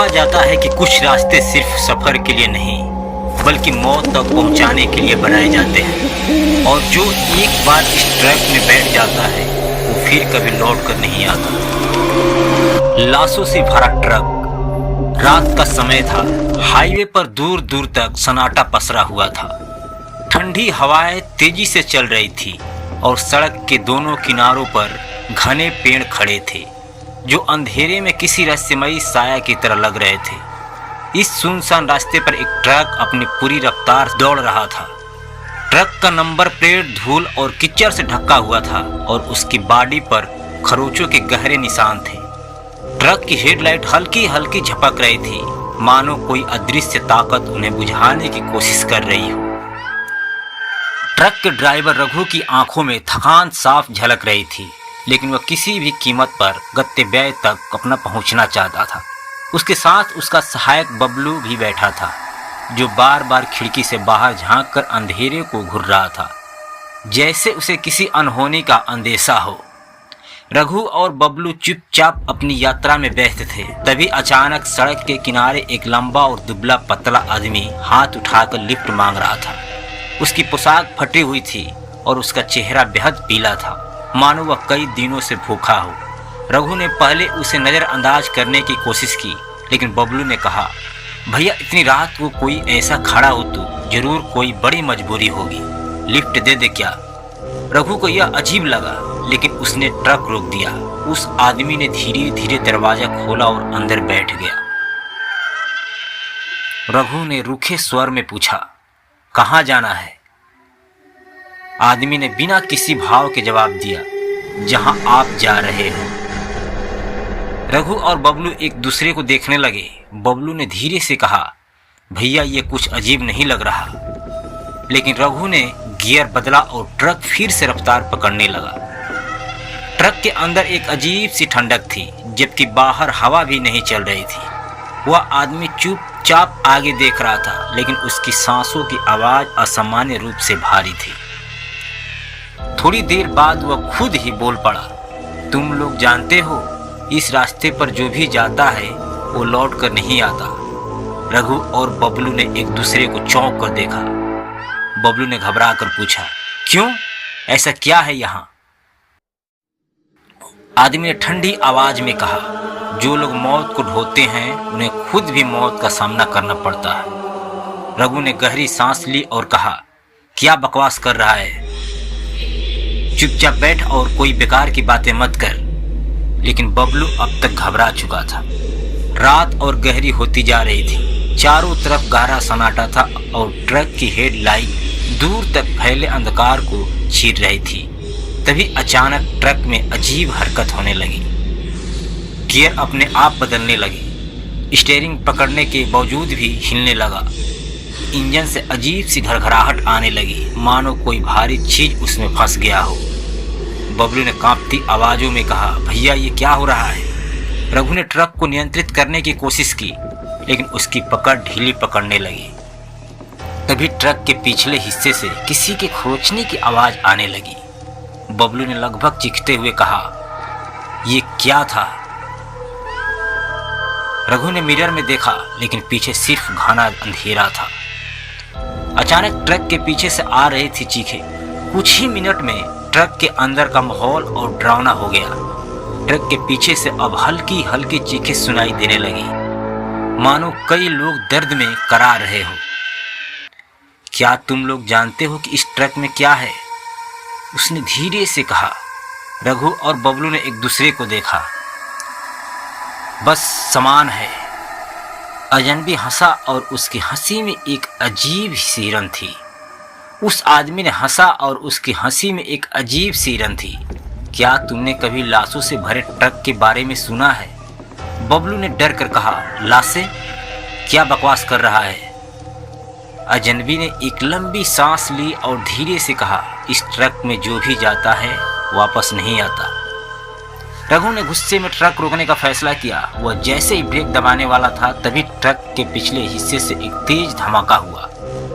कहा जाता है कि कुछ रास्ते सिर्फ सफर के लिए नहीं बल्कि मौत तक पहुंचाने के लिए बनाए जाते हैं, और जो एक बार इस ट्रक में बैठ जाता है वो फिर कभी लौट कर नहीं आता। लाशों से भरा ट्रक, रात का समय था। हाईवे पर दूर दूर तक सन्नाटा पसरा हुआ था। ठंडी हवाएं तेजी से चल रही थी और सड़क के दोनों किनारों पर घने पेड़ खड़े थे जो अंधेरे में किसी रहस्यमयी साया की तरह लग रहे थे। इस सुनसान रास्ते पर एक ट्रक अपनी पूरी रफ्तार दौड़ रहा था। ट्रक का नंबर प्लेट धूल और कीचड़ से ढका हुआ था और उसकी बॉडी पर खरोंचों के गहरे निशान थे। ट्रक की हेडलाइट हल्की हल्की झपक रही थी, मानो कोई अदृश्य ताकत उन्हें बुझाने की कोशिश कर रही हो। ट्रक के ड्राइवर रघु की आंखों में थकान साफ झलक रही थी, लेकिन वह किसी भी कीमत पर गंतव्य तक अपना पहुंचना चाहता था। उसके साथ उसका सहायक बबलू भी बैठा था, जो बार बार खिड़की से बाहर झांककर अंधेरे को घूर रहा था, जैसे उसे किसी अनहोनी का अंदेशा हो। रघु और बबलू चुपचाप अपनी यात्रा में व्यस्त थे। तभी अचानक सड़क के किनारे एक लंबा और दुबला पतला आदमी हाथ उठाकर लिफ्ट मांग रहा था। उसकी पोशाक फटी हुई थी और उसका चेहरा बेहद पीला था, मानो वह कई दिनों से भूखा हो। रघु ने पहले उसे नज़रअंदाज करने की कोशिश की, लेकिन बबलू ने कहा, भैया इतनी रात को कोई ऐसा खड़ा हो तो जरूर कोई बड़ी मजबूरी होगी, लिफ्ट दे दे क्या। रघु को यह अजीब लगा, लेकिन उसने ट्रक रोक दिया। उस आदमी ने धीरे धीरे दरवाजा खोला और अंदर बैठ गया। रघु ने रूखे स्वर में पूछा, कहाँ जाना है। आदमी ने बिना किसी भाव के जवाब दिया, जहां आप जा रहे हो। रघु और बबलू एक दूसरे को देखने लगे। बबलू ने धीरे से कहा, भैया ये कुछ अजीब नहीं लग रहा। लेकिन रघु ने गियर बदला और ट्रक फिर से रफ्तार पकड़ने लगा। ट्रक के अंदर एक अजीब सी ठंडक थी, जबकि बाहर हवा भी नहीं चल रही थी। वह आदमी चुपचाप आगे देख रहा था, लेकिन उसकी सांसों की आवाज असामान्य रूप से भारी थी। थोड़ी देर बाद वह खुद ही बोल पड़ा, तुम लोग जानते हो, इस रास्ते पर जो भी जाता है वो लौट कर नहीं आता। रघु और बबलू ने एक दूसरे को चौंक कर देखा। बबलू ने घबरा कर पूछा, क्यों, ऐसा क्या है यहाँ। आदमी ने ठंडी आवाज में कहा, जो लोग मौत को ढोते हैं उन्हें खुद भी मौत का सामना करना पड़ता है। रघु ने गहरी सांस ली और कहा, क्या बकवास कर रहा है, चुपचाप बैठ और कोई बेकार की बातें मत कर। लेकिन बबलू अब तक घबरा चुका था। रात और गहरी होती जा रही थी। चारों तरफ गहरा सन्नाटा था और ट्रक की हेडलाइट दूर तक फैले अंधकार को चीर रही थी। तभी अचानक ट्रक में अजीब हरकत होने लगी। गियर अपने आप बदलने लगे। स्टीयरिंग पकड़ने के बावजूद भी हिलने लगा। इंजन से अजीब सी घरघराहट आने लगी, मानो कोई भारी चीज उसमें फंस गया हो। बबलू ने कांपती आवाजों में कहा, भैया ये क्या हो रहा है। रघु ने ट्रक को नियंत्रित करने की कोशिश की, लेकिन उसकी पकड़ ढीली पकड़ने लगी। तभी ट्रक के पिछले हिस्से से किसी के खरोंचने की आवाज आने लगी। बबलू ने लगभग चीखते हुए कहा, ये क्या था। रघु ने मिरर में देखा, लेकिन पीछे सिर्फ घना अंधेरा था। अचानक ट्रक के पीछे से आ रही थी चीखें। कुछ ही मिनट में ट्रक के अंदर का माहौल और डरावना हो गया। ट्रक के पीछे से अब हल्की हल्की चीखें सुनाई देने लगी, मानो कई लोग दर्द में करा रहे हो। क्या तुम लोग जानते हो कि इस ट्रक में क्या है, उसने धीरे से कहा। रघु और बबलू ने एक दूसरे को देखा। बस सामान है। अजनबी हंसा और उसकी हंसी में एक अजीब सिरन थी। उस आदमी ने हंसा और उसकी हंसी में एक अजीब सिरन थी। क्या तुमने कभी लाशों से भरे ट्रक के बारे में सुना है। बबलू ने डर कर कहा, लाशें, क्या बकवास कर रहा है। अजनबी ने एक लंबी सांस ली और धीरे से कहा, इस ट्रक में जो भी जाता है वापस नहीं आता। रघु ने गुस्से में ट्रक रोकने का फैसला किया। वह जैसे ही ब्रेक दबाने वाला था, तभी ट्रक के पिछले हिस्से से एक तेज धमाका हुआ,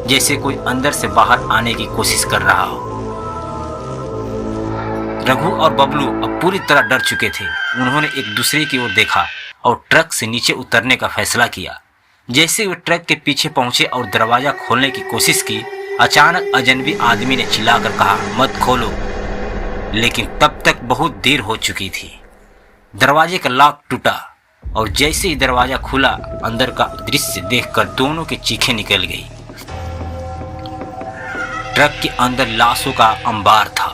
जैसे कोई अंदर से बाहर आने की कोशिश कर रहा हो। रघु और बबलू अब पूरी तरह डर चुके थे। उन्होंने एक दूसरे की ओर देखा और ट्रक से नीचे उतरने का फैसला किया। जैसे वे ट्रक के पीछे पहुंचे और दरवाजा खोलने की कोशिश की, अचानक अजनबी आदमी ने चिल्लाकर कहा, मत खोलो। लेकिन तब तक बहुत देर हो चुकी थी। दरवाजे का लॉक टूटा और जैसे ही दरवाजा खुला, अंदर का दृश्य देखकर दोनों की चीखें निकल गई। ट्रक के अंदर लाशों का अंबार था।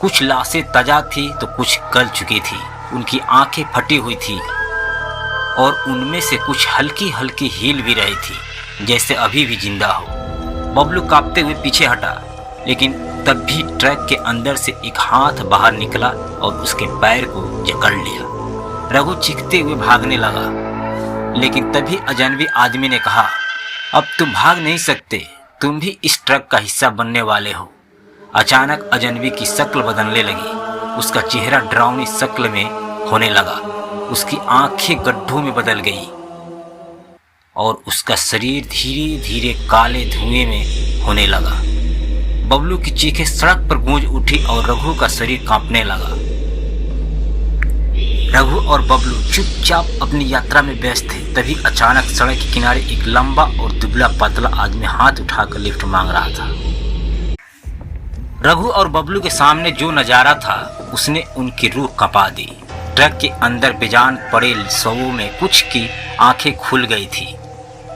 कुछ लाशें ताजा थी तो कुछ गल चुकी थी। उनकी आंखें फटी हुई थी और उनमें से कुछ हल्की हल्की हिल भी रही थी, जैसे अभी भी जिंदा हो। बबलू कांपते हुए पीछे हटा, लेकिन तब भी ट्रक के अंदर से एक हाथ बाहर निकला और उसके पैर को जकड़ लिया। रघु चीखते हुए भागने लगा, लेकिन तभी अजनबी आदमी ने कहा, अब तुम भाग नहीं सकते, तुम भी इस ट्रक का हिस्सा बनने वाले हो। अचानक अजनबी की शक्ल बदलने लगी। उसका चेहरा डरावनी शक्ल में होने लगा। उसकी आंखें गड्ढों में बदल गई और उसका शरीर धीरे धीरे काले धुएं में होने लगा। बबलू की चीखें सड़क पर गूंज उठी और रघु का शरीर कांपने लगा। रघु और बबलू चुपचाप अपनी यात्रा में व्यस्त थे। तभी अचानक सड़क के किनारे एक लंबा और दुबला पतला आदमी हाथ उठाकर लिफ्ट मांग रहा था। रघु और बबलू के सामने जो नजारा था, उसने उनकी रूह कंपा दी। ट्रक के अंदर बेजान पड़े शवों में कुछ की आंखें खुल गई थी।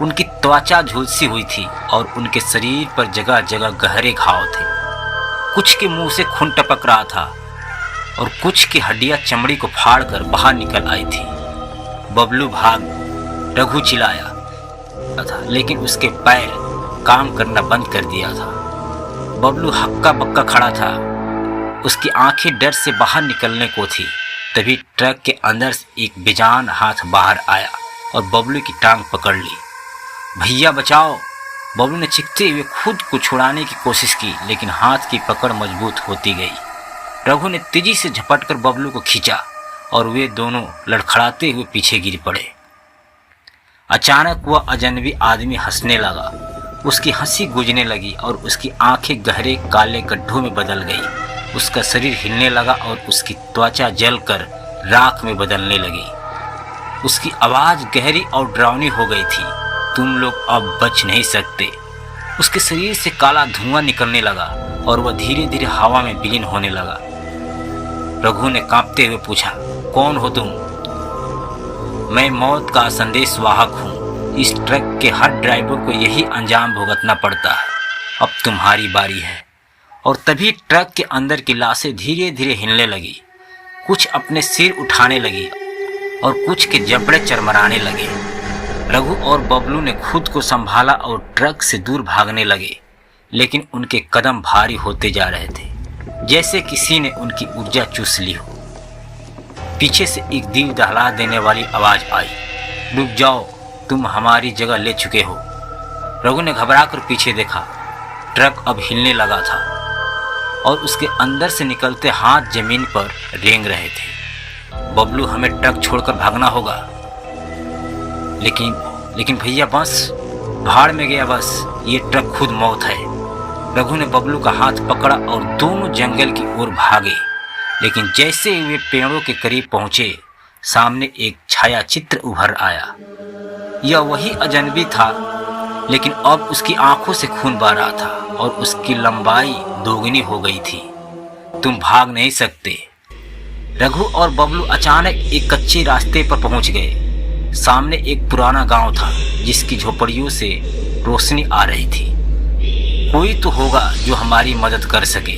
उनकी त्वचा झुलसी हुई थी और उनके शरीर पर जगह जगह गहरे घाव थे। कुछ के मुंह से खून टपक रहा था और कुछ की हड्डियां चमड़ी को फाड़कर बाहर निकल आई थी। बबलू भाग, रघु चिल्लाया था, लेकिन उसके पैर काम करना बंद कर दिया था। बबलू हक्का बक्का खड़ा था। उसकी आंखें डर से बाहर निकलने को थी। तभी ट्रक के अंदर से एक बेजान हाथ बाहर आया और बबलू की टांग पकड़ ली। भैया बचाओ! बबलू ने चीखते हुए खुद को छुड़ाने की कोशिश की, लेकिन हाथ की पकड़ मजबूत होती गई। रघु ने तेजी से झपटकर बबलू को खींचा और वे दोनों लड़खड़ाते हुए पीछे गिर पड़े। अचानक वह अजनबी आदमी हंसने लगा। उसकी हंसी गूंजने लगी और उसकी आंखें गहरे काले गड्ढों में बदल गई। उसका शरीर हिलने लगा और उसकी त्वचा जलकर राख में बदलने लगी। उसकी आवाज़ गहरी और डरावनी हो गई थी, तुम लोग अब बच नहीं सकते। उसके शरीर से काला धुआं निकलने लगा और वह धीरे धीरे हवा में विलीन होने लगा। रघु ने कांपते हुए पूछा, कौन हो तुम? मैं मौत का संदेश वाहक हूँ। इस ट्रक के हर ड्राइवर को यही अंजाम भुगतना पड़ता है। अब तुम्हारी बारी है। और तभी ट्रक के अंदर की लाशें धीरे धीरे हिलने लगी। कुछ अपने सिर उठाने लगी और कुछ के जबड़े चरमराने लगे। रघु और बबलू ने खुद को संभाला और ट्रक से दूर भागने लगे, लेकिन उनके कदम भारी होते जा रहे थे, जैसे किसी ने उनकी ऊर्जा चूस ली हो। पीछे से एक दिल दहला देने वाली आवाज़ आई, रुक जाओ, तुम हमारी जगह ले चुके हो। रघु ने घबराकर पीछे देखा। ट्रक अब हिलने लगा था और उसके अंदर से निकलते हाथ जमीन पर रेंग रहे थे। बबलू, हमें ट्रक छोड़कर भागना होगा। लेकिन भैया, बस भाड़ में गया, बस ये ट्रक खुद मौत है। रघु ने बबलू का हाथ पकड़ा और दोनों जंगल की ओर भागे। लेकिन जैसे ही वे पेड़ों के करीब पहुंचे, सामने एक छाया चित्र उभर आया। यह वही अजनबी था, लेकिन अब उसकी आंखों से खून बह रहा था और उसकी लंबाई दोगुनी हो गई थी। तुम भाग नहीं सकते। रघु और बबलू अचानक एक कच्चे रास्ते पर पहुंच गए। सामने एक पुराना गांव था, जिसकी झोपड़ियों से रोशनी आ रही थी। कोई तो होगा जो हमारी मदद कर सके।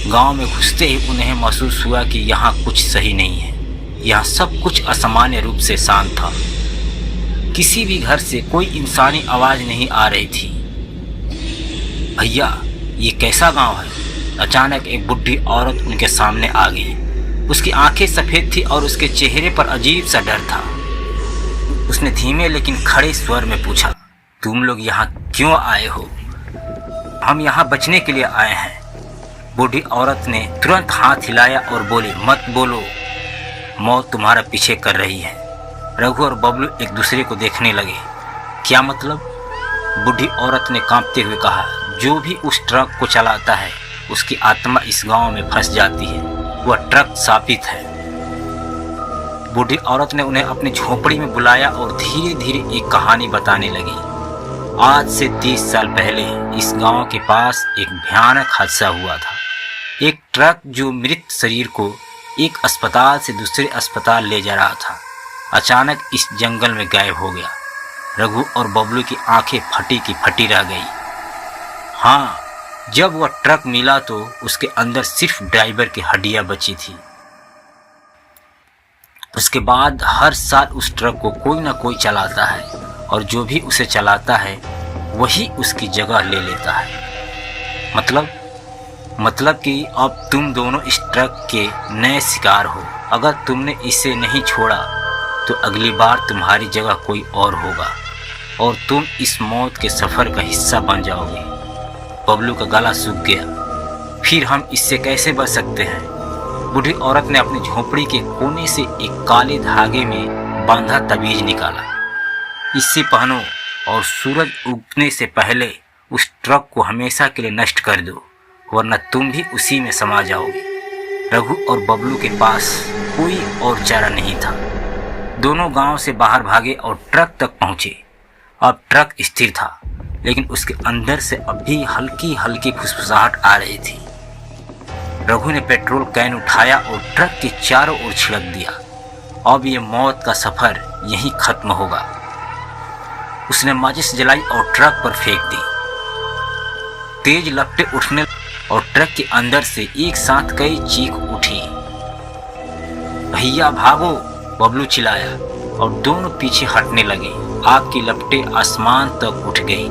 गांव में घुसते ही उन्हें महसूस हुआ कि यहाँ कुछ सही नहीं है। यहाँ सब कुछ असामान्य रूप से शांत था। किसी भी घर से कोई इंसानी आवाज नहीं आ रही थी। भैया, ये कैसा गांव है? अचानक एक बुढ़ी औरत उनके सामने आ गई। उसकी आंखें सफेद थी और उसके चेहरे पर अजीब सा डर था। उसने धीमे लेकिन खड़े स्वर में पूछा, तुम लोग यहाँ क्यों आए हो? हम यहाँ बचने के लिए आए हैं। बूढ़ी औरत ने तुरंत हाथ हिलाया और बोली, मत बोलो, मौत तुम्हारा पीछे कर रही है। रघु और बबलू एक दूसरे को देखने लगे। क्या मतलब? बूढ़ी औरत ने कांपते हुए कहा, जो भी उस ट्रक को चलाता है, उसकी आत्मा इस गांव में फंस जाती है। वह ट्रक शापित है। बूढ़ी औरत ने उन्हें अपनी झोपड़ी में बुलाया और धीरे धीरे एक कहानी बताने लगी। आज से 30 साल पहले इस गांव के पास एक भयानक हादसा हुआ था। एक ट्रक जो मृत शरीर को एक अस्पताल से दूसरे अस्पताल ले जा रहा था, अचानक इस जंगल में गायब हो गया। रघु और बबलू की आंखें फटी की फटी रह गई। हाँ, जब वह ट्रक मिला तो उसके अंदर सिर्फ ड्राइवर की हड्डियां बची थी। उसके बाद हर साल उस ट्रक को कोई ना कोई चलाता है और जो भी उसे चलाता है वही उसकी जगह ले लेता है। मतलब कि अब तुम दोनों इस ट्रक के नए शिकार हो। अगर तुमने इसे नहीं छोड़ा तो अगली बार तुम्हारी जगह कोई और होगा और तुम इस मौत के सफ़र का हिस्सा बन जाओगे। बबलू का गला सूख गया। फिर हम इससे कैसे बच सकते हैं? बूढ़ी औरत ने अपनी झोपड़ी के कोने से एक काले धागे में बांधा तबीज निकाला। इसे पहनो और सूरज उगने से पहले उस ट्रक को हमेशा के लिए नष्ट कर दो, वरना तुम भी उसी में समा जाओगे। रघु और बबलू के पास कोई और चारा नहीं था। दोनों गांव से बाहर भागे और ट्रक तक पहुंचे। अब ट्रक स्थिर था, लेकिन उसके अंदर से अब भी हल्की हल्की फुसफुसाहट आ रही थी। रघु ने पेट्रोल कैन उठाया और ट्रक के चारों ओर छिड़क दिया। अब ये मौत का सफर यहीं खत्म होगा। उसने माचिस जलाई और ट्रक पर फेंक दी। तेज लपटें उठने और ट्रक के अंदर से एक साथ कई चीख उठी। भैया भागो, बबलू चिल्लाया और दोनों पीछे हटने लगे। आग की लपटें आसमान तक उठ गई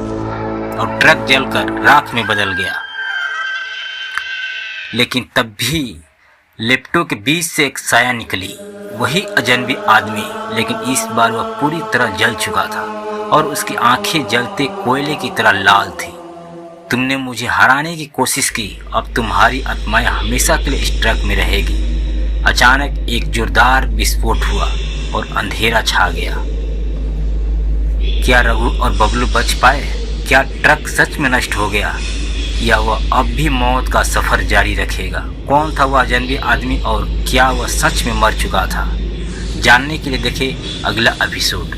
और ट्रक जलकर राख में बदल गया। लेकिन तब भी लपटों के बीच से एक साया निकली। वही अजनबी आदमी, लेकिन इस बार वह पूरी तरह जल चुका था और उसकी आंखें जलते कोयले की तरह लाल थी। तुमने मुझे हराने की कोशिश की, अब तुम्हारी आत्माएं हमेशा के लिए इस ट्रक में रहेगी। अचानक एक जोरदार विस्फोट हुआ और अंधेरा छा गया। क्या रघु और बबलू बच पाए? क्या ट्रक सच में नष्ट हो गया या वह अब भी मौत का सफर जारी रखेगा? कौन था वह अजनबी आदमी और क्या वह सच में मर चुका था? जानने के लिए देखें अगला एपिसोड।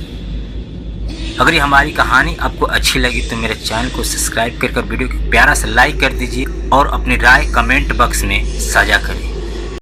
अगर ये हमारी कहानी आपको अच्छी लगी तो मेरे चैनल को सब्सक्राइब कर वीडियो को प्यारा सा लाइक कर दीजिए और अपनी राय कमेंट बॉक्स में साझा करें।